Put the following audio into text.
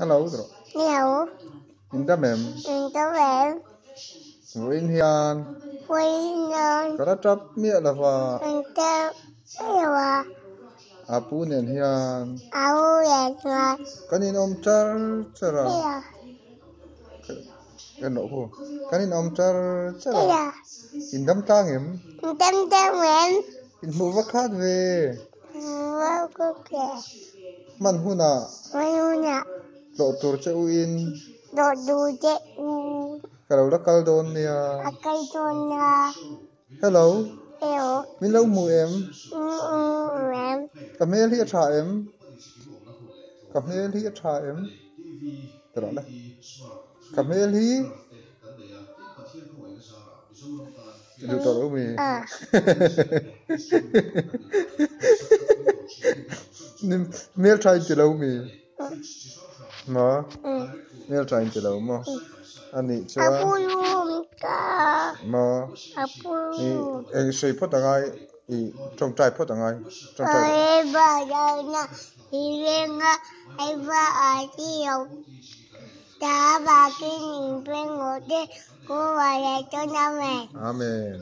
Hello tro. Nhiều Inda mem. tao về Win hian. quay nơi Kara tap mi la va. tao yêu Apu nen hian. áo đẹp ngọt Kanin om char chara. yêu Kan no ko. Kanin om char chara. yêu Indam tangem. tâm tâm em In mu vakhat ve. vô cô kể Man huna. mấy nè Lo tur che uin. đồ đủ chết Kalau la kal don nia. cây chôn là Hello. yêu Min lo mu em. em Kamel hi tha em. Kamel hi tha em. Tro la. Kamel hi. Du tro mi. Nim mel try ti lo mi. Ma. Mel try ti lo mo. Ani cha. apu luôn cả Ma. apu Ni eng sei phot angai I trong trai phot angai. Trong trai. ơi bà đâu nè thì riêng ai bà ở chiều đã bà cái nhìn bên ngồi đi cô vào đây cho nó mẹ Amen.